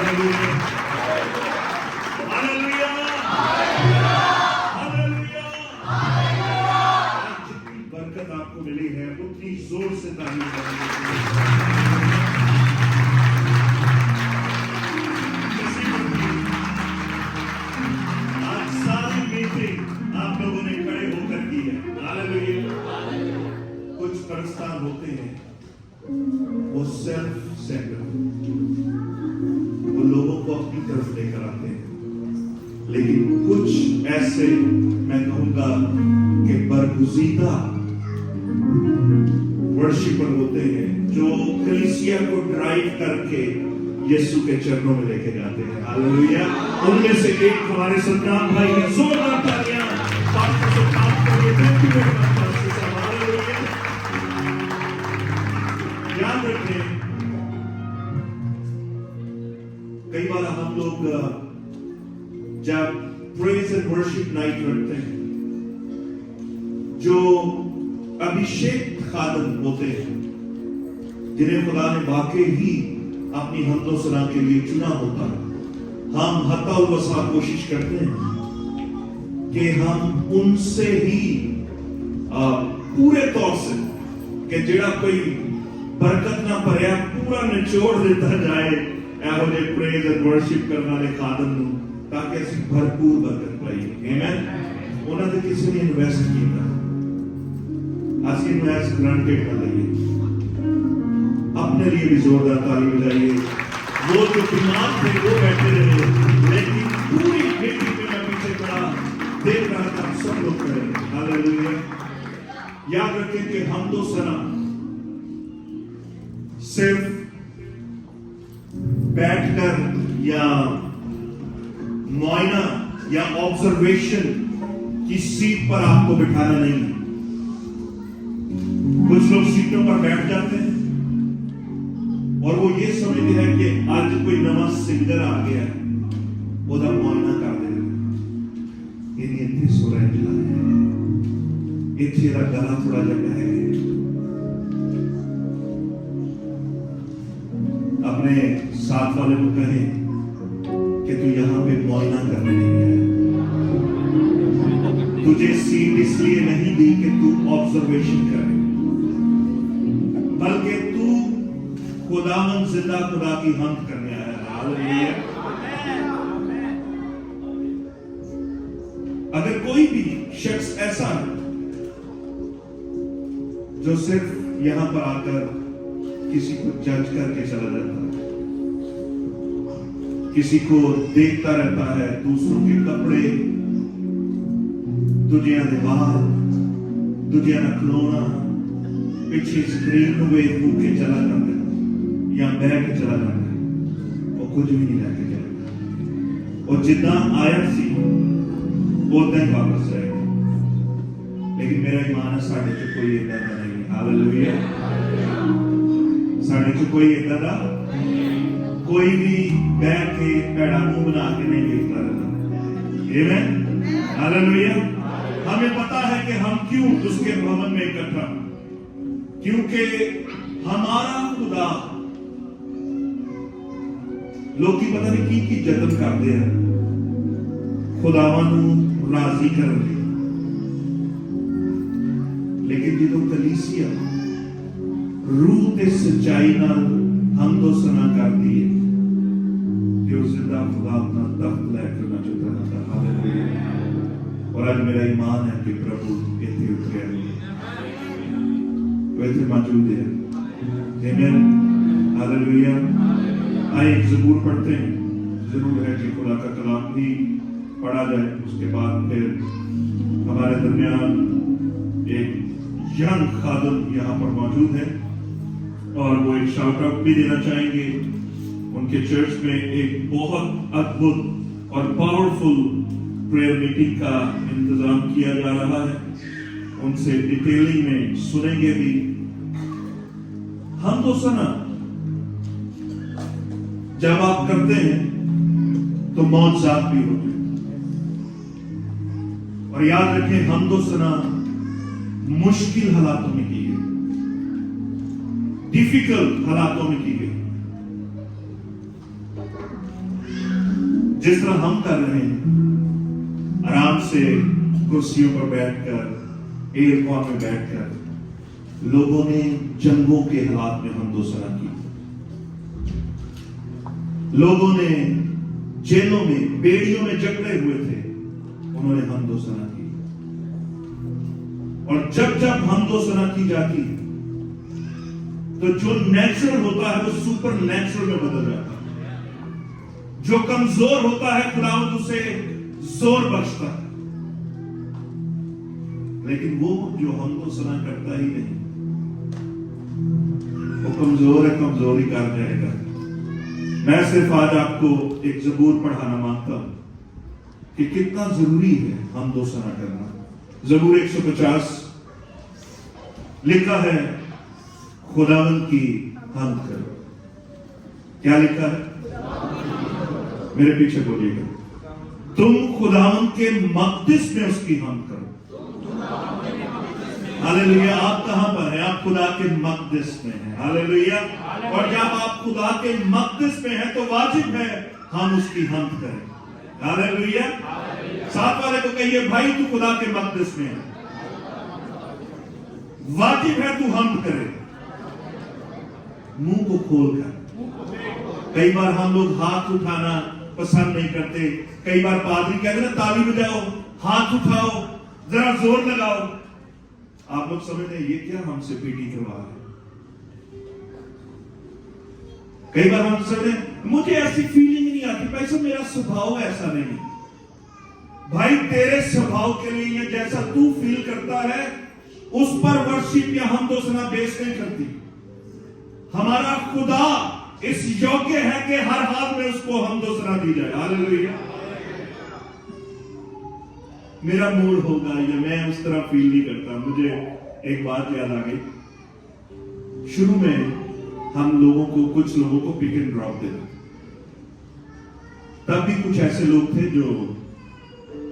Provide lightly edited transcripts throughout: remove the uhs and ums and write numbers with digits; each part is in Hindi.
जितनी बरकत आपको मिली है उतनी जोर से तारीफ करेंगे। आज सारी मीटिंग आप लोगों ने खड़े होकर की है। हालेलुया। कुछ परस्तार होते हैं वो सेल्फ सेंटर, वो लोगों को अपनी तरफ लेकर आते हैं, लेकिन कुछ ऐसे मैं कहूंगा कि बरगुजीदा वर्शिपर होते हैं जो कलीसिया को ड्राइव करके यीशु के चरणों में लेके जाते हैं। हालेलुया। उनमें से एक हमारे सद्दाम भाई हैं। जोरदार तालियां पास्टर से काम करिए। Thank you very much pastor साहब। हालेलुया। याद रखें, कई बार हम लोग जब प्रेज एंड वर्शिप नाइट रखते हैं, जो अभिषेक खादम होते हैं जिन्हें खुदा ने वाकई ही अपनी हमदो सना के लिए चुना होता है, हम हत्ता वसा कोशिश करते हैं कि हम उनसे ही पूरे तौर से कि जेड़ा कोई बरकत ना भरिया पूरा निचोड़ देता जाए ਇਹੋ ਜਿਹੇ प्रेज एंड वर्शिप करने वाले खादम ਨੂੰ, ताकि ਅਸੀਂ भरपूर बरकत पाइए। आमीन। ਉਹਨਾਂ ਦੇ ਕਿਸੇ ਨੇ ਇਨਵੈਸਟ ਕੀਤਾ, ਅਸੀਂ ਇਨਵੈਸਟ ग्रांटेड ना लइए। अपने लिए भी जोरदार ताली बजाइए। वो जो बीमार थे वो बैठे रहे, लेकिन पूरी मीटिंग में मैं पीछे खड़ा देख रहा था सब लोग खड़े। हालेलुया। याद रखें कि हमदो सना सिर्फ बैठकर या मुआयना या ऑब्जर्वेशन की सीट पर आपको बिठाना नहीं है। कुछ लोग सीटों पर बैठ जाते हैं और वो ये समझते हैं कि आज कोई नवा सिंगर आ गया है, ओदा मुआयना कर दे। इतनी सुर है, इतनी गला थोड़ा जगह है। अपने साथ वाले को कहें कि तू यहां पे मुआयना करने नहीं आया, तुझे सीट इसलिए नहीं दी कि तू ऑब्जर्वेशन करे, बल्कि तू खुदावन जिंदा खुदा की हम्द करने आया। हालेलुया। अगर कोई भी शख्स ऐसा है जो सिर्फ यहां पर आकर किसी को जज करके चला जाता है, किसी को देखता रहता है, दूसरों के कपड़े, दुनिया के बाहर, दुनिया का खिलौना, पीछे स्क्रीन वे फूक के चला जाता है या बह के चला जाता है, वो कुछ भी नहीं लेके जाएगा। और जितना आया सी उतना ही वापस जाएगा। लेकिन मेरा ईमान है साढ़े च कोई इदा का नहीं। हालेलुया। साढ़े च कोई इदा का कोई भी बैठ के पैड़ा मुंह बना के नहीं देखता रहता। आमीन। हालेलुया। हमें पता है कि हम क्यों उसके भवन में इकट्ठा, क्योंकि हमारा खुदा लोग की पता नहीं की जतन करते हैं खुदावन राजी करने, लेकिन जो कलीसिया रूह ते सच्चाई नाल हमदो सना करती है, जो जिंदा खुदा अपना तख्त लेकर ना चुका रहता। हालेलुया। और आज मेरा ईमान है कि प्रभु इतने उतरे वैसे मौजूद है। आमीन। हालेलुया। आइए एक ज़बूर पढ़ते हैं। जरूर है कि खुदा का कलाम भी पढ़ा जाए, उसके बाद फिर हमारे दरमियान एक यंग खादम यहाँ पर मौजूद है और वो एक शाउट आउट भी देना चाहेंगे। उनके चर्च में एक बहुत अद्भुत और पावरफुल प्रेयर मीटिंग का इंतजाम किया जा रहा है, उनसे डिटेलिंग में सुनेंगे भी। हम तो सना जब आप करते हैं तो मौजूद भी होते हैं। और याद रखें, हम तो सना मुश्किल हालातों में की गई, डिफिकल्ट हालातों में की गई। जिस तरह हम कर रहे हैं, आराम से कुर्सियों पर बैठकर, एयरकॉन में बैठकर, लोगों ने जंगों के हालात में हमदोसना की, लोगों ने जेलों में, बेड़ियों में जकड़े हुए थे, उन्होंने हमदोसना की। और जब जब हमदोसना की जाती है तो जो नेचुरल होता है वो सुपर नेचुरल में बदल जाता है। जो कमजोर होता है खुदावंद उसे जोर बख्शता है। लेकिन वो जो हमदोसना करता ही नहीं, वो कमजोर है, कमजोरी कर जाएगा। मैं सिर्फ आज आपको एक ज़बूर पढ़ाना मांगता हूं कि कितना जरूरी है हमदोसना करना। ज़बूर 150 लिखा है, खुदावंद की हमद करो। क्या लिखा है? मेरे पीछे बोलिएगा, तुम खुदावंद के मक़दिस में उसकी हमद करो। हालेलुया। आप कहां पर हैं? आप खुदा के मक़दिस में हैं। हालेलुया। और जब आप खुदा के मक़दिस में हैं तो वाजिब है हम उसकी हमद करें। हालेलुया। साथ वाले को कहिए, भाई तू खुदा के मक़दिस में है, वाजिब है तू हमद करे, मुंह को खोलकर। कई बार हम लोग हाथ उठाना पसंद नहीं करते। कई बार पादरी कहते ना, ताली बजाओ, हाथ उठाओ, जरा जोर लगाओ। आप लोग समझते हैं ये क्या हमसे पीटी करवा रहे हैं? कई बार हम समझते हैं मुझे ऐसी फीलिंग नहीं आती, भाई साहब मेरा स्वभाव ऐसा नहीं। भाई तेरे स्वभाव के लिए ये जैसा तू फील करता है उस पर वर्शिप या हमदोसना बेस नहीं करती। हमारा खुदा इस योग्य है कि हर हाल में उसको हमदोसना दी जाए। हालेलुया। मेरा मूड होगा या मैं उस तरह फील नहीं करता। मुझे एक बात याद आ गई। शुरू में हम लोगों को, कुछ लोगों को पिक एंड ड्रॉप देते, तब भी कुछ ऐसे लोग थे जो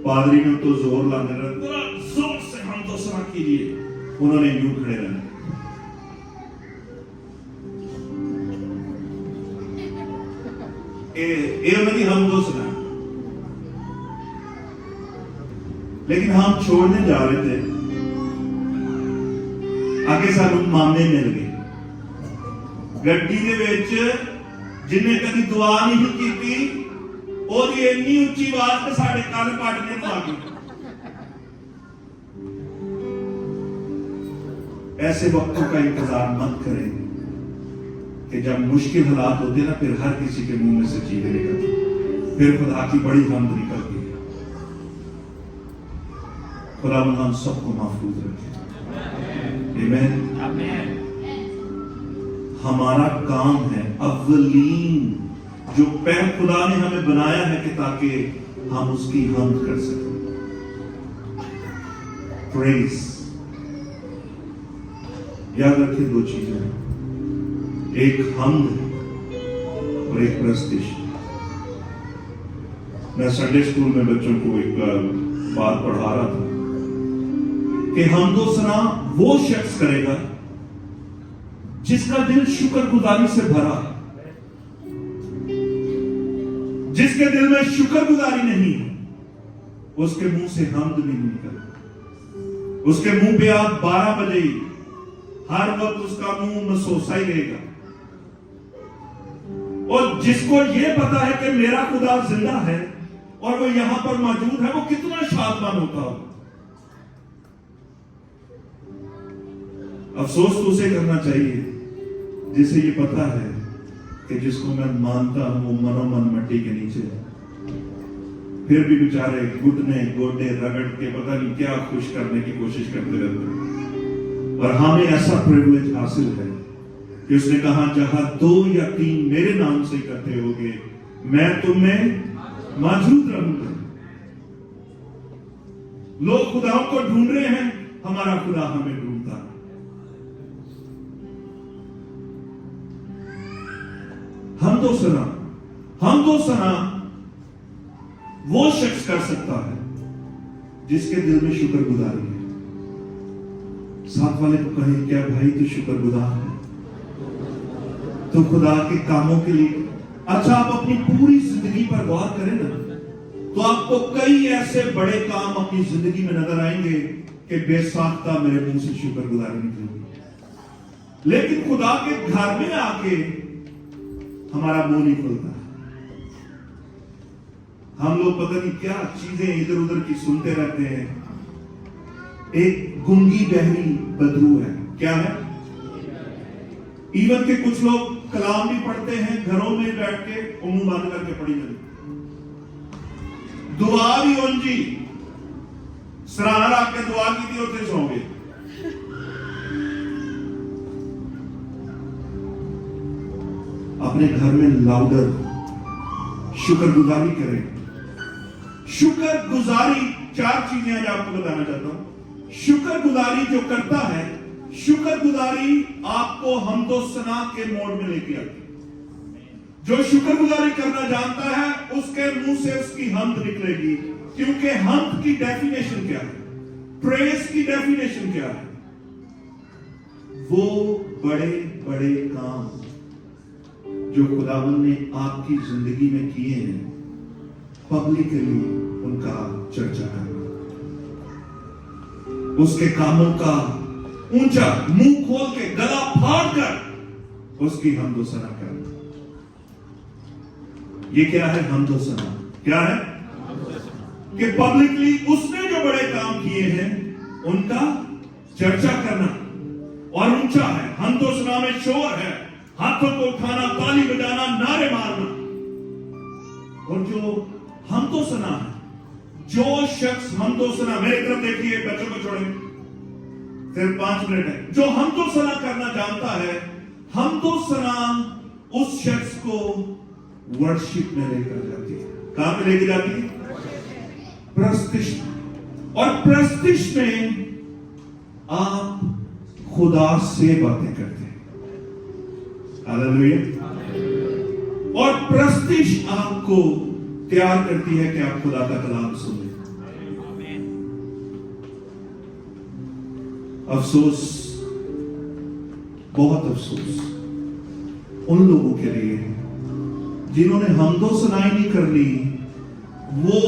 पादरी ने तो जोर लाने लगे, जोर से हमदोसना कीजिए, उन्होंने यूं खड़े रहना। ये हमदोसना। लेकिन हम छोड़ने जा रहे थे, आगे सानू मामे मिल गए गड्डी दे विच, जिन्हें कभी दुआ नहीं की, और ये इतनी ऊंची आवाज में साढ़े कान पाटने को आ गई। ऐसे वक्तों का इंतजार मत करें कि जब मुश्किल हालात होते ना, फिर हर किसी के मुंह में से चीजें निकलती, फिर खुदा की बड़ी हमद निकलती है। खुदा हम सबको महफूज रखे। आमीन। हमारा काम है अव्वलीन, जो पहले खुदा ने हमें बनाया है कि ताकि हम उसकी हमद कर सकें। प्रेज। याद रखिए दो चीजें, एक हमद और एक प्रस्तिश। मैं संडे स्कूल में बच्चों को एक बात पढ़ा रहा था कि हमदोसना वो शख्स करेगा जिसका दिल शुक्रगुजारी से भरा है। जिसके दिल में शुक्रगुजारी नहीं है उसके मुंह से हमद भी नहीं निकलता। उसके मुंह पे आप 12 बजे ही हर वक्त उसका मुंह मसोसा ही रहेगा। और जिसको ये पता है कि मेरा खुदा जिंदा है और वो यहां पर मौजूद है, वो कितना शादमान होता होगा। अफसोस तो उसे करना चाहिए जिसे ये पता है कि जिसको मैं मानता हूं वो मनोमन मिट्टी के नीचे है, फिर भी बेचारे घुटने गोडे रगड़ के पता नहीं क्या खुश करने की कोशिश करते रहते हैं। और हमें ऐसा प्रिविलेज हासिल है कि उसने कहा, जहां 2 या 3 मेरे नाम से इकट्ठे होंगे, मैं तुम में मौजूद रहूंगा। लोग खुदाओं को ढूंढ रहे हैं, हमारा खुदा हमें ढूंढता है। हमदोसना वो शख्स कर सकता है जिसके दिल में शुक्रगुजारी है। साथ वाले को कहे, क्या भाई तू शुक्रगुजार है? तो खुदा के कामों के लिए, अच्छा, आप अपनी पूरी जिंदगी पर गौर करें ना, तो आपको कई ऐसे बड़े काम अपनी जिंदगी में नजर आएंगे कि बेसाख्ता मेरे मुंह से शुक्रगुजारी निकलेगी, लेकिन खुदा के घर में आके हमारा मुंह नहीं खुलता। हम लोग पता नहीं क्या चीजें इधर उधर की सुनते रहते हैं। एक गूंगी बहरी बदरू है, क्या है? इवन के कुछ लोग कलाम भी पढ़ते हैं घरों में बैठ के, मुंह बंद करके पढ़ी जाती, दुआ भी उंजी सराहना रख के दुआ की थी, उसे सौ गए। अपने घर में लाउडर शुक्रगुजारी करें। शुक्रगुजारी, चार चीजें आज आपको बताना चाहता हूं। शुक्रगुजारी जो करता है, शुक्रगुजारी आपको हमदो सना के मोड में लेके आती है। जो शुक्रगुजारी करना जानता है उसके मुंह से उसकी हमद निकलेगी, क्योंकि हमद की डेफिनेशन क्या है, प्रेज की डेफिनेशन क्या है? वो बड़े बड़े काम जो खुदावंद ने आपकी जिंदगी में किए हैं, पब्लिकली उनका चर्चा करना, उसके कामों का ऊंचा मुंह खोल के गला फाड़ कर उसकी हमदो सना करना। ये क्या है हमदो सना? क्या है? कि पब्लिकली उसने जो बड़े काम किए हैं उनका चर्चा करना, और ऊंचा है हमदो सना में शोर है, हाथों को उठाना, ताली बजाना, नारे मारना। और जो हमदो सना है, जो शख्स हमदो सना, मेरी तरफ देखिए, बच्चों को छोड़े, सिर्फ 5 मिनट है। जो हमदो सना करना जानता है, हमदो सना उस शख्स को वर्शिप में लेकर जाती है। कहां पे लेकर जाती है? प्रस्तिश। और प्रस्तिश में आप खुदा से बातें करते हैं। हालेलुया। और प्रस्तिश आपको तैयार करती है कि आप खुदा का कलाम सुने। अफसोस, बहुत अफसोस उन लोगों के लिए जिन्होंने हमदो सनाई नहीं करनी। वो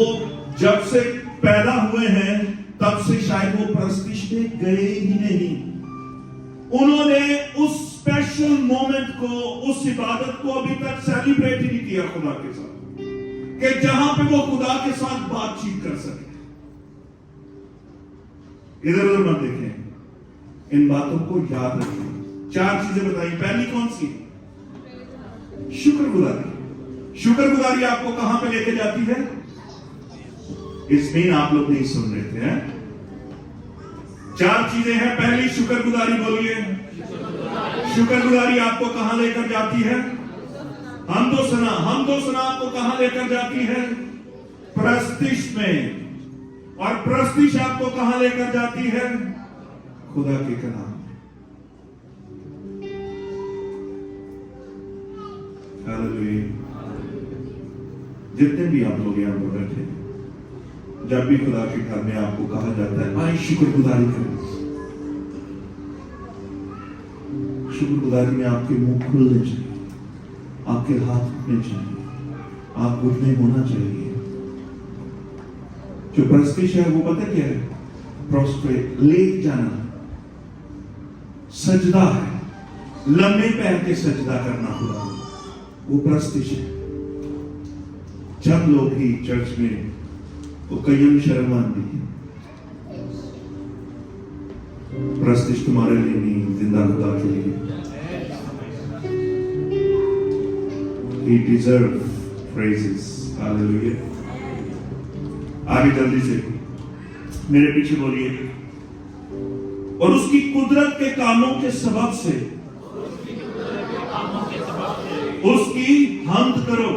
जब से पैदा हुए हैं तब से शायद वो प्रस्तिश में गए ही नहीं। उन्होंने उस स्पेशल मोमेंट को, उस इबादत को अभी तक सेलिब्रेट ही नहीं किया खुदा के साथ, कि जहां पे वो खुदा के साथ बातचीत कर सके। इधर उधर मत देखें, इन बातों को याद रखें। 4 चीजें बताई। पहली कौन सी? शुक्रगुजारी। शुक्रगुजारी आपको कहां पे लेके जाती है? इसमें आप लोग नहीं सुन रहे थे, हैं? 4 चीजें हैं। पहली शुक्रगुजारी, बोलिए। शुक्रगुजारी आपको कहां लेकर जाती है? हमदो सना। हमदो सना आपको कहां लेकर जाती है? प्रस्तिश में। और प्रस्तिश आपको कहां लेकर जाती है? खुदा के कलाम। हालेलुया। जितने भी आप लोग यहां पर बैठे, जब भी खुदा के घर में आपको कहा जाता है आए शुक्रगुजारी करें, शुक्रगुजारी में आपके मुंह खुलने चाहिए, आपके हाथ उठने चाहिए, आप घुटने होना चाहिए। जो प्रस्तिश है वो पता क्या है? प्रोस्ट्रेट, लेट जाना, सजदा है, लंबे पैर के सजदा करना खुदा, वो प्रस्तिश है। जब लोग ही चर्च में वो कई शर्म आती है, प्रस्तिश तुम्हारे लिए नहीं, जिंदा खुदा के लिए। He deserves praises. Hallelujah. आगे जल्दी से मेरे पीछे बोलिए। और उसकी कुदरत के कामों के सबब से उसकी हम्द करो।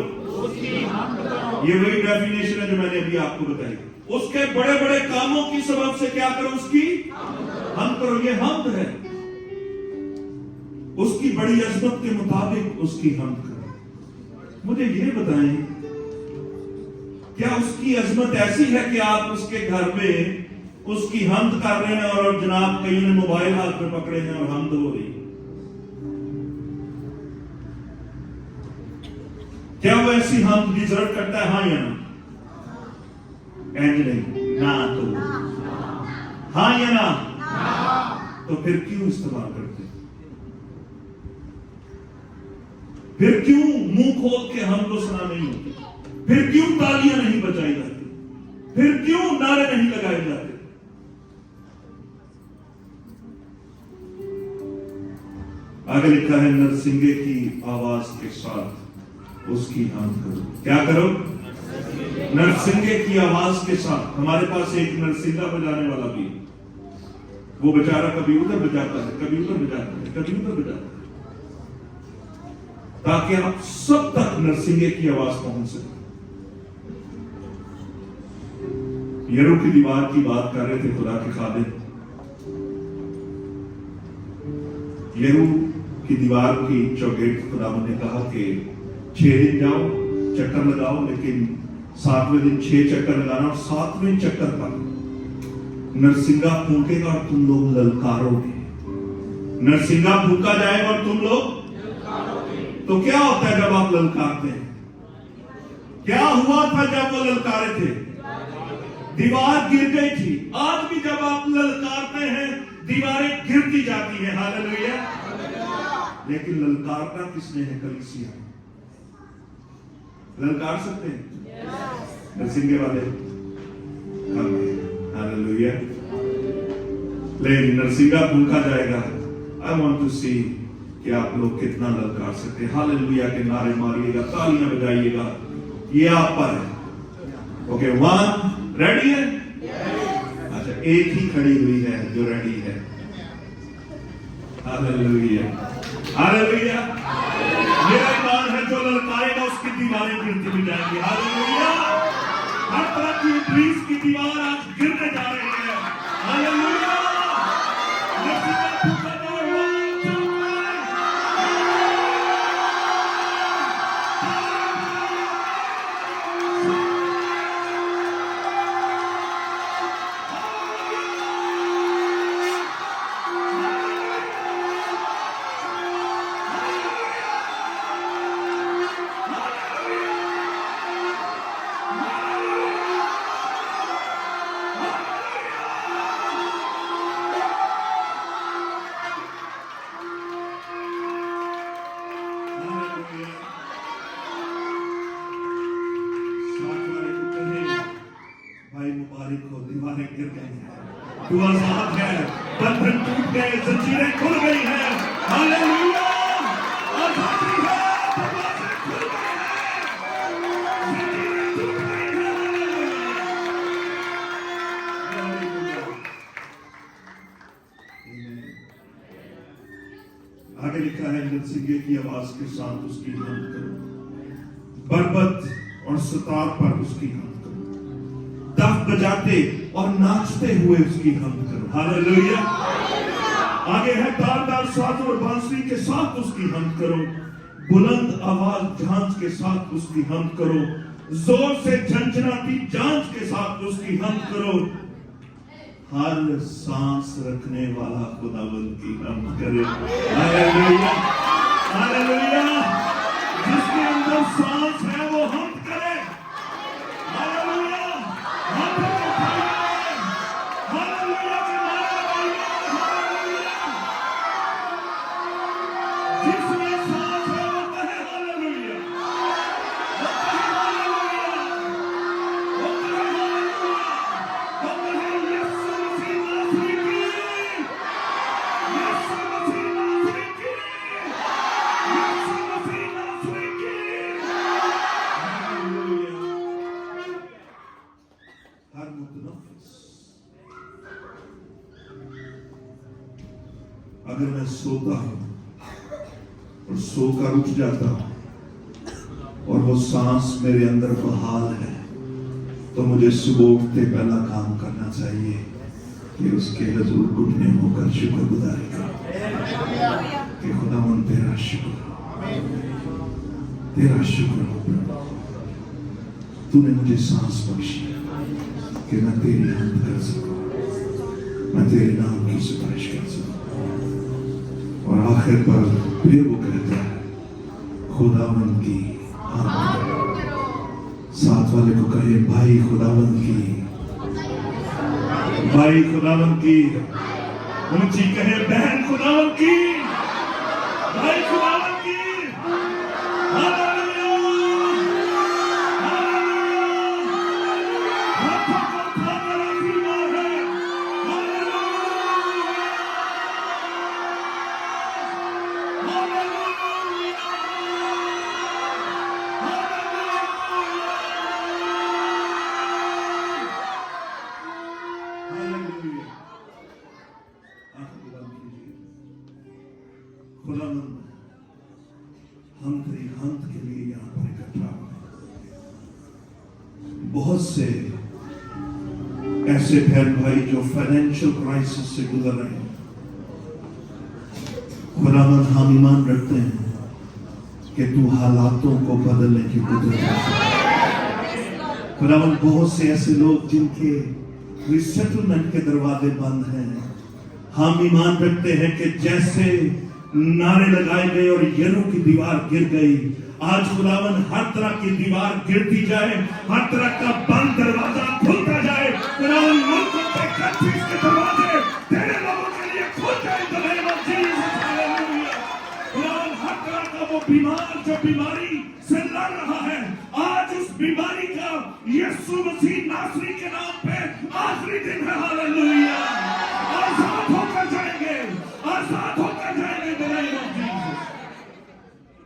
ये वही डेफिनेशन है जो मैंने अभी आपको बताई। उसके बड़े बड़े कामों की सबब से क्या करो? उसकी हम्द करो। ये हम्द है, उसकी बड़ी अजमत के मुताबिक उसकी हम्द करो। मुझे ये बताएं, क्या उसकी अजमत ऐसी है कि आप उसके घर में उसकी हम्द कर रहे हैं और जनाब कई ने मोबाइल हाथ में पकड़े हैं और हम्द हो रही? ऐसी हम की जरूरत करता है, हाँ या ना? एंड नहीं, ना तो हाँ या ना? तो फिर क्यों इस्तेमाल करते? फिर क्यों मुंह खोल के हमको सुना नहीं होती? फिर क्यों तालियां नहीं बजाई जाती? फिर क्यों नारे नहीं लगाए जाते? आगे लिखा है, नरसिंगे की आवाज के साथ उसकी हम करो। क्या करो? नरसिंगे की आवाज के साथ। हमारे पास एक नरसिंगा बजाने वाला भी है। वो बेचारा कभी उधर बजाता है, कभी उधर बजाता है, कभी उधर बजाता है, ताकि आप सब तक नरसिंगे की आवाज पहुंच सके। यरू की दीवार की बात कर रहे थे खुदा के खादिम। यरू की दीवार की चौगेट खुदा ने कहा कि 6 दिन जाओ, चक्कर लगाओ, लेकिन 7वें दिन 6 चक्कर लगाना, और 7वें चक्कर पर नरसिंगा फूकेगा और तुम लोग ललकारोगे। नरसिंगा फूका जाएगा और तुम लोग ललकारोगे। तो क्या होता है जब आप ललकारते हैं? क्या हुआ था जब वो ललकारे थे? दीवार गिर गई थी। आज भी जब आप ललकारते हैं, दीवारें गिरती जाती हैं। हालेलुया। लेकिन ललकारना किसने है? कलीसिया। ललकार सकते हैं नरसिंगे वाले? हालेलुया। लेकिन नरसिंगा फूंका जाएगा। आई वांट टू सी कि आप लोग कितना ललकार सकते हैं। हालेलुया के नारे मारिएगा, तालियां बजाइएगा। ये आप पर है। ओके, 1 रेडी है? अच्छा, एक ही खड़ी हुई है जो रेडी है। Hallelujah, hallelujah. मेरा ईमान है जो ललकारेगा उसकी दीवारें गिरती भी जाएंगी। हालेलुया। हर तरह की इब्लीस की दीवार आज गिरने जा रही है। हालेलुया। तू आजाद है, बंधन टूट गए, जंजीरें खुल गई हैं। हालेलुया। आजादी है, दरवाजे खुल गए हैं, जंजीरें टूट गई हैं। आगे लिखा है, नरसिंगे की आवाज के साथ उसकी हमद करो, बरबत और सितार पर उसकी हमद करो, दफ बजाते और नाचते हुए उसकी हमद करो। हालेलुया। आगे है, तारदार साज और बांसुरी के साथ उसकी हमद करो, बुलंद आवाज झांझ के साथ उसकी हमद करो, जोर से झंझनाती झांझ के साथ उसकी हमद करो। हर सांस रखने वाला खुदावंद की हमद करे। Hallelujah, hallelujah. जिसके अंदर सांस है वो हमद करे। हालेलुया। अगर मैं सोता हूं और सोकर उठ जाता हूं और वो सांस मेरे अंदर बहाल है, तो मुझे सुबह उठते पहला काम करना चाहिए कि उसके हुजूर घुटने होकर शुक्रगुजारी करो कि खुदावन तेरा शुक्र हो, तेरा शुक्र हो, तूने मुझे सांस बख्शी कि मैं तेरी हमद कर सकूं, मैं तेरे नाम की सिफारिश कर सकूं। और आखिर पर फिर वो कहता है, खुदावन की हमद। साथ वाले को कहे भाई खुदावंद की, भाई खुदावंद की। ऊंची कहे बहन खुदावंद की, भाई खुदावंद की। Hallelujah, hallelujah. हाथों को उठाकर आशीर्वाद है। Hallelujah, hallelujah. आंखें बंद कीजिए। खुदावंद, हम तेरी हमद के लिए यहाँ पर इकट्ठा हुए। बहुत से ऐसे बहन भाई जो फाइनेंशियल क्राइसिस से गुजर रहे हैं, खुदावंद हम ईमान रखते हैं कि तू हालातों को बदलने की कुदरत है। खुदावंद, बहुत से ऐसे लोग जिनके रिसेटलमेंट के दरवाजे बंद हैं, हम ईमान रखते हैं कि जैसे नारे लगाए गए और यरीहो की दीवार गिर गई, आज खुदावंद हर तरह की दीवार गिरती जाए, हर तरह का बंद दरवाजा खुलता जाए। खुदावंद, मुल्कों के कंट्रीज के दरवाजे तेरे लोगों के लिए खुल जाए। In the name of Jesus, hallelujah. खुदावंद, हर तरह का वो बीमार जो बीमारी से लड़ रहा है, आज उस बीमारी का यीशु मसीह नासरी के नाम पे आखिरी दिन है। हालेलुया। आजाद होकर जाएंगे, आजाद होकर जाएंगे in the name of Jesus.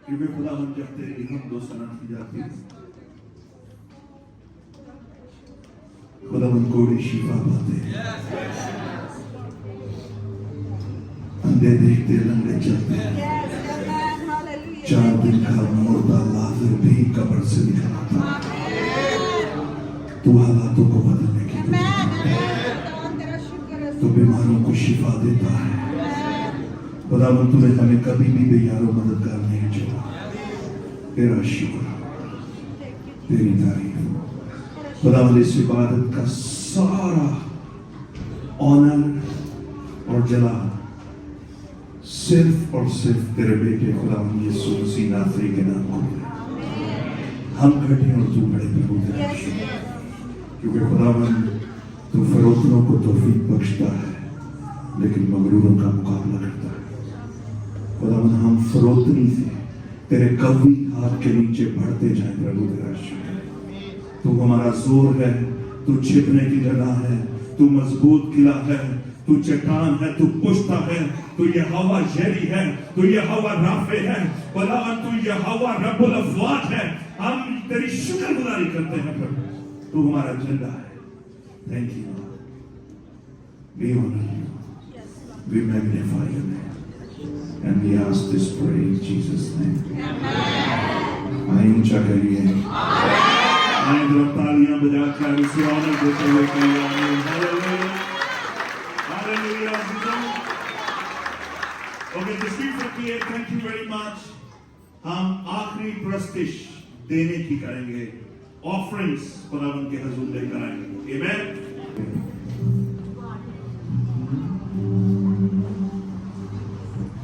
क्योंकि खुदावंद जब तेरी हमद व सना की जाती है, खुदावंद कोड़े शिफा पाते हैं, अंधे देखते, लंगड़े चलते हैं। 4 दिन का मुर्दा लाजर भी कब्र से निकला था। तू हालातों को बदलने की, तो बीमारों को शिफा देता है। खुदावंद, तूने हमें कभी भी बेयारो मददगार नहीं छोड़ा। तेरा शुक्र, तेरी तारीफ। खुदावंद, इस इबादत का सारा ऑनर और जलाल सिर्फ और सिर्फ तेरे बेटे खुदावंद यीशु मसीह नासरी के नाम को मिले। हम घटे और तू बड़े प्रभु तेरा शुक्र। क्योंकि खुदावंद, तू फरोख्तों को तौफीक बख्शता है, लेकिन मगरूरों का मुकाबला करता है। खुदावंद, हम फरोख्ती से तेरे कवी हाथ के नीचे बढ़ते जाए प्रभु तेरा शुक्र। तू हमारा जोर है, तू छिपने की जगह है, तू मजबूत किला है, तू चट्टान है, तू पुश्ता है, तू यहोवा यरी है, तू यहोवा राफे है। खुदावंद, तू यहोवा रब्बुल अफ़वाज है। हम तेरी शुक्रगुजारी करते हैं प्रभु, तू हमारा झंडा है। Thank you lord, we honour you, we magnify your name, and we ask this prayer in Jesus name. आइए ऊंचा करिए, आइए जरा तालियां बजा कर उसे ऑनर देते हुए कहिए आमीन। Hallelujah, hallelujah. ओके, तस्वीर रखिए। Thank you very much. हम आखिरी प्रस्तिश देने की करेंगे, ऑफरिंग्स खुदावंद के हुजूर लेकर आएंगे। आमीन।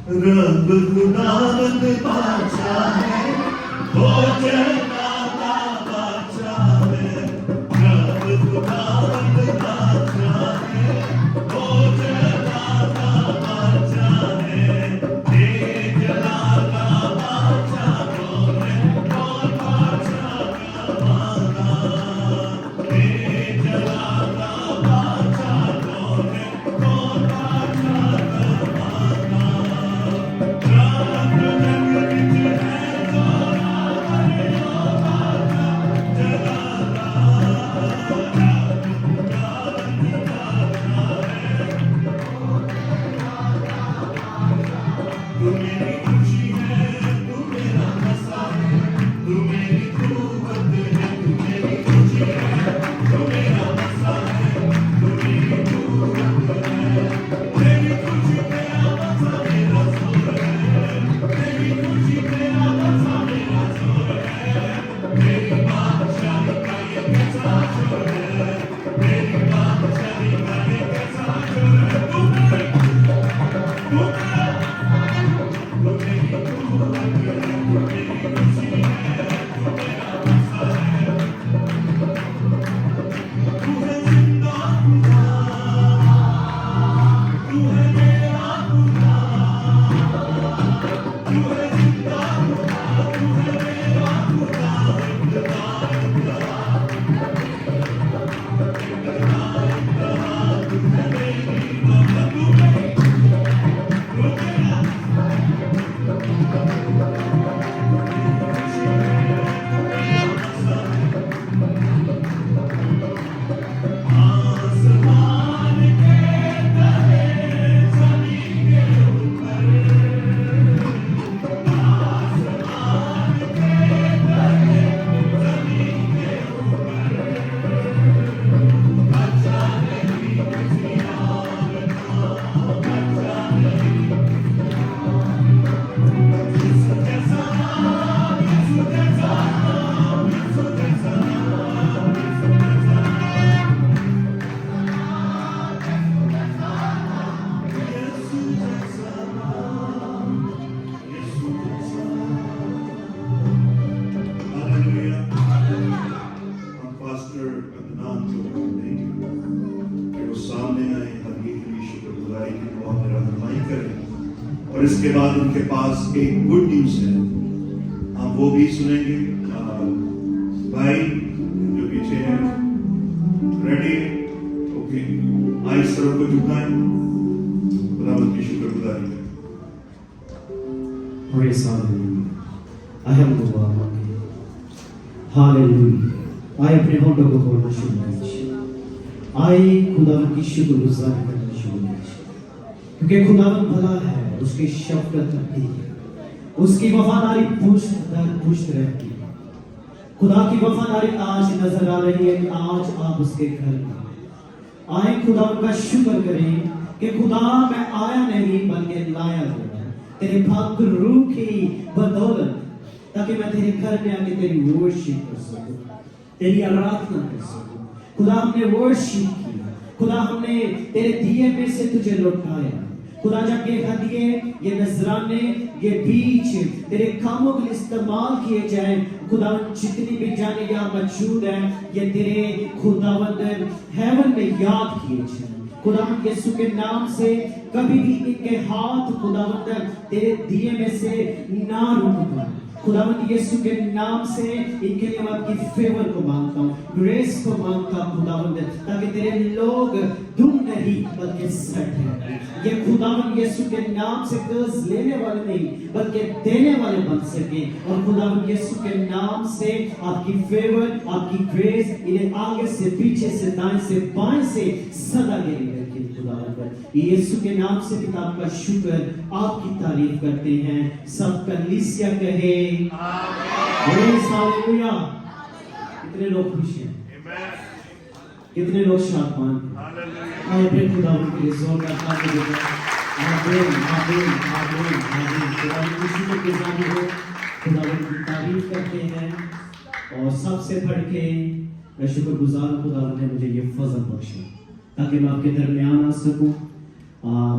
रब खुदावंद बादशाह है, भोजन दाता बादशाह है। रब खुदावंद बादशाह है, भोजन दाता बादशाह है। तेज लागा बादशाह कौन है, कौन बादशाह का मांगा। तेज लागा बादशाह कौन है, कौन बादशाह का मांगा। रात जग विच है, इसके बाद उनके पास एक गुड न्यूज है, हम वो भी सुनेंगे। भाई जो पीछे है, रेडी? ओके, आइए सरों को झुकाएं, खुदावंद की शुक्रगुजारी करें। Praise Hallelujah. I am the one. Hallelujah. आइए अपने होठों को खोलना शुरू कीजिए। आइए खुदावंद की शुक्रगुजारी करना शुरू कीजिए, क्योंकि खुदावंद भला है, उसकी शफकत अति है, उसकी वफादारी पुष्ट दर पुष्ट रहती है। खुदा की वफादारी आज नजर आ रही है कि आज आप उसके घर में आए। खुदावंद का शुक्र करें कि खुदा मैं आया नहीं बल्कि लाया गया तेरे भक्त रूह की बदौलत, ताकि मैं तेरे घर में आके तेरी वर्शिप कर सकूं, तेरी आराधना कर सकूं। खुदा हमने वर्शिप किया, खुदा हमने तेरे दिए में से तुझे लौटाया। खुदा जब ये हदिये, ये नजराने, ये बीच तेरे कामों के लिए इस्तेमाल किए जाए, खुदा जितनी भी जाने यहाँ मौजूद है, ये तेरे खुदावंद हेवन में याद किए जाए। खुदावंद यीशु के नाम से कभी भी इनके हाथ खुदावंद तेरे दिए में से ना रुक पाए। खुदावंद यीशु के नाम से इनके लिए मैं आपकी फेवर को मांगता हूँ, ग्रेस को मांगता हूँ खुदावंद, ताकि तेरे लोग दुम नहीं बल्कि सट है। ये खुदावंद यीशु के नाम से कर्ज लेने वाले नहीं बल्कि देने वाले बन सके। और खुदावंद यीशु के नाम से आपकी फेवर, आपकी ग्रेस इन्हें आगे से, पीछे से, दाएं से, बाएं से सदा गिरी रखे। खुदावंद यीशु के नाम से पिता का शुक्र, आपकी तारीफ करते हैं। सब कलीसिया कहे आमीन, हालेलुया। कितने लोग खुश हैं, कितने लोग शादमान हैं? अपने खुदावंद के लिए जोरदार ताली दें। आमीन, आमीन, आमीन, आमीन। खुदावंद की शुक्रगुजारी हो, खुदावंद की तारीफ करते हैं। और सबसे बढ़ के मैं शुक्रगुजार हूं, खुदावंद ने मुझे ये फजल बख्शा ताकि मैं आपके दरमियान आ सकूं।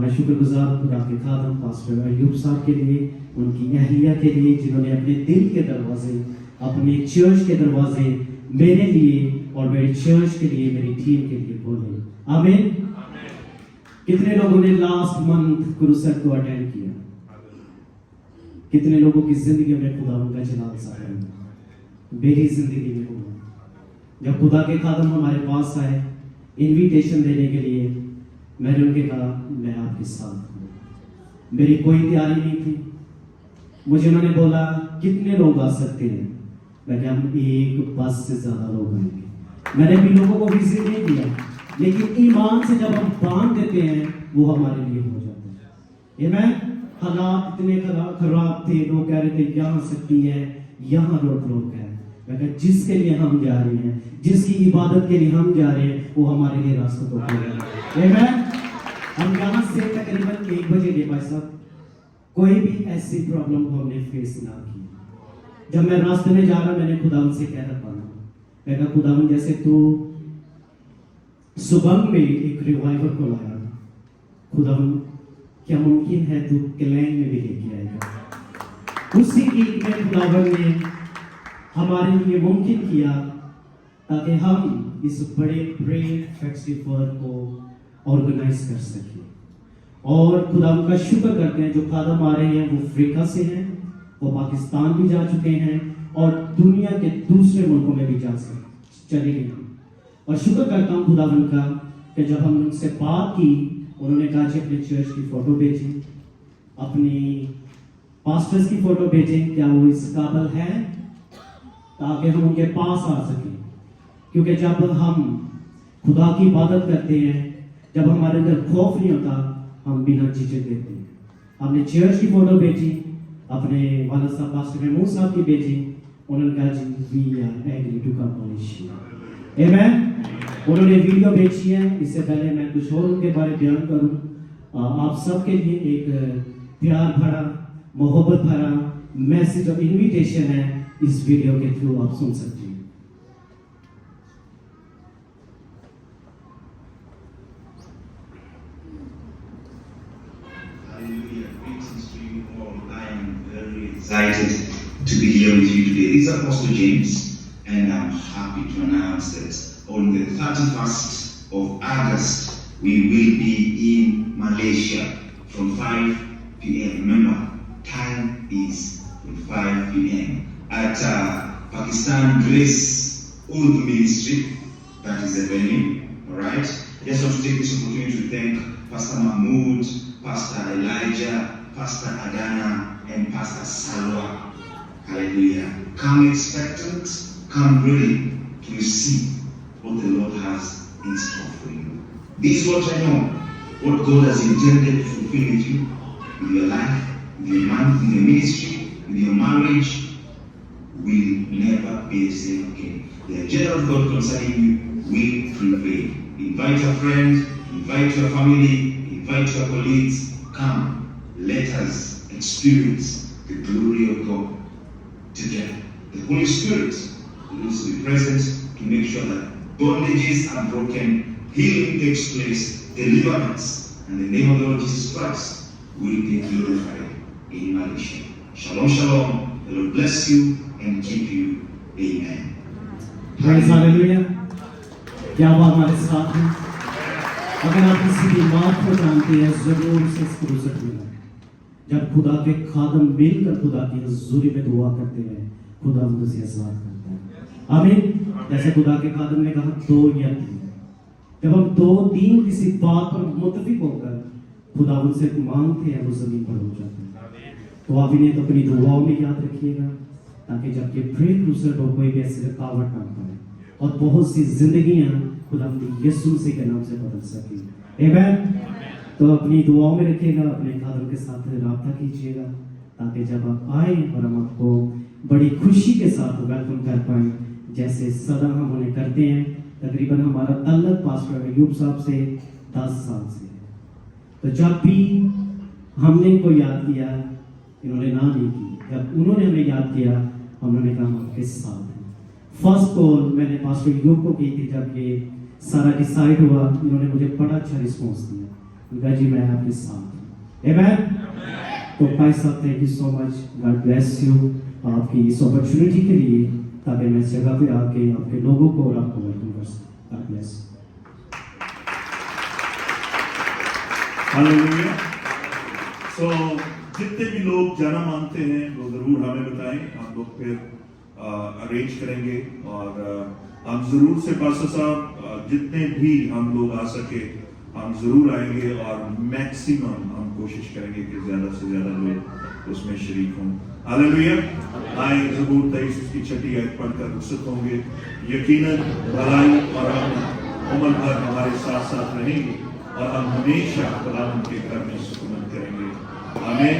मैं शुक्रगुजार हूं खुदा के खादम पास्टर अय्यूब साहब के लिए, उनकी अहलिया के लिए, जिन्होंने अपने दिल के दरवाजे, अपने चर्च के दरवाजे मेरे लिए और मेरी चर्च के लिए, मेरी टीम के लिए खोले। आमीन। कितने लोगों ने लास्ट मंथ क्रूसेड को अटेंड किया? कितने लोगों की जिंदगी में खुदावंद का जलाल साहब मेरी जिंदगी में हुआ। जब खुदा के खादम हमारे पास आए इनविटेशन देने के लिए, मैंने उनके कहा मैं आपके साथ हूँ। मेरी कोई तैयारी नहीं थी। मुझे उन्होंने बोला कितने लोग आ सकते हैं? मैं कहा हम एक बस से ज्यादा लोग आएंगे। मैंने भी लोगों को विजिट नहीं दिया, लेकिन ईमान से जब हम बांध देते हैं वो हमारे लिए हो जाता है। ये मैं हालात इतने खराब थे, लोग कह रहे थे यहाँ सकती है, यहाँ रोक है। मैं कहा जिसके लिए हम जा रहे हैं, जिसकी इबादत के लिए हम जा रहे हैं, वो हमारे लिए रास्ते को खोल रहा है। हम यहाँ से तकरीबन 1 बजे के भाई साहब, कोई भी ऐसी प्रॉब्लम को हमने फेस ना की। जब मैं रास्ते में जा रहा, मैंने खुदावंद से कह रखा, मैं कहा खुदावंद जैसे तू सुबह में एक रिवाइवल को लाया, खुदावंद क्या मुमकिन है तू क्लैंग में भी लेके आएगा? उसी वीक में खुदावंद ने हमारे लिए मुमकिन किया ताकि हम इस बड़े प्रेयर फेस्टिवल को ऑर्गेनाइज कर सकें। और खुदावंद का शुक्र करते हैं, जो खादम आ रहे हैं वो अफ्रीका से हैं, वो पाकिस्तान भी जा चुके हैं और दुनिया के दूसरे मुल्कों में भी चले गए। और शुक्र करता हूँ खुदावंद का कि जब हम उनसे बात की, उन्होंने कहा कि अपने चर्च की फोटो भेजें, अपनी पास्टर्स की फोटो भेजें, क्या वो इस काबिल है ताकि हम उनके पास आ सकें। क्योंकि जब हम खुदा की इबादत करते हैं, जब हमारे अंदर खौफ नहीं होता, हम बिना झिझक देते हैं। हमने चर्च की फोटो भेजी, अपने वाला साहब पास्टर महमूद साहब की भेजी, उन्होंने कहा जी we are agree to come on issue. आमेन। उन्होंने वीडियो भेजी है। इससे पहले मैं कुछ और उनके बारे में बयान करूं, आप सबके लिए एक प्यार भरा, मोहब्बत भरा मैसेज और इनविटेशन है, इस वीडियो के थ्रू आप सुन सकते हैं। Excited to be here with you today. This is Apostle James, and I'm happy to announce that on the 31st of August, we will be in Malaysia from 5 p.m. Remember, time is 5 p.m. at Pakistan Grace Urdu Ministry. That is the venue. All right. I just want to take this opportunity to thank Pastor Mahmoud, Pastor Elijah, Pastor Adana, and Pastor Salwa. Hallelujah. Come expectant, come ready to receive what the Lord has in store for you. This is what I know, what God has intended to fulfill with you, with your life, with your mind, with your ministry, with your marriage, will never be the same again. The agenda of God concerning you will prevail. Invite your friends, invite your family, invite your colleagues. Come, let us experience the glory of God together. The Holy Spirit will also be present to make sure that bondages are broken, healing takes place, deliverance, and the name of the Lord Jesus Christ will be glorified in Malaysia. Shalom, shalom. The Lord bless you and keep you. Amen. Praise Hallelujah. क्या वो हमारे साथ हैं? अगर आप किसी बीमार को जानते हैं, जरूर से इसको रुज़त मिला। जब खुदा के खादम मिलकर खुदा की हज़ूरी में दुआ करते हैं, खुदा उनसे आज़ाद करता है। आमीन। जैसे खुदा के खादम ने कहा 2 या 3, जब हम 2-3 किसी बात पर मुत्तफिक होकर खुदा उनसे मांगते हैं, वो जमीन पर हो जाते हैं। तो आप इन्हें तो अपनी दुआओं में याद रखिएगा, ताकि जब ये ब्रेक लूजर हो, कोई भी ऐसी रुकावट ना पाए और बहुत सी जिंदगियां खुदा यीशु मसीह के नाम से बदल सके। आमीन। तो अपनी दुआओं में रखिएगा, अपने खादम के साथ राब्ता कीजिएगा, ताकि जब आप आए और हम आपको बड़ी खुशी के साथ वेलकम कर पाए, जैसे सदा हम उन्हें करते हैं। तकरीबन हमारा ताल्लुक पास्टर अयूब साहब से 10 साल से है। तो जब भी हमने इनको याद किया, इन्होंने ना नहीं की, जब उन्होंने हमें याद किया, उन्होंने कहा हम आपके साथ हैं। फर्स्ट कॉल मैंने पास्टर अयूब को की थी, जब ये सारा डिसाइड हुआ, इन्होंने मुझे बड़ा अच्छा रिस्पॉन्स दिया। उनका जी मैं आपके साथ हूँ। आमीन। तो भाई साहब, thank you so much, God bless you आपकी इस अपॉर्चुनिटी के लिए, ताकि मैं इस जगह पे आके आपके लोगों को और आपको वेलकम कर सकूं। God bless. हालेलुया। सो जितने भी लोग जाना मानते हैं वो जरूर हमें बताएं, हम लोग फिर अरेंज करेंगे और हम जरूर से पास्टर साहब जितने भी हम लोग आ सके हम जरूर आएंगे और मैक्सिमम हम कोशिश करेंगे कि ज्यादा से ज्यादा लोग उसमें शरीक हों। हालेलुया। आए ज़बूर 23 की 6 आयत पढ़कर रुखसत होंगे। यकीनन भलाई और रहमत उम्र भर हमारे साथ साथ रहेंगे और हम हमेशा खुदावंद के घर में सुकून करेंगे। आमीन।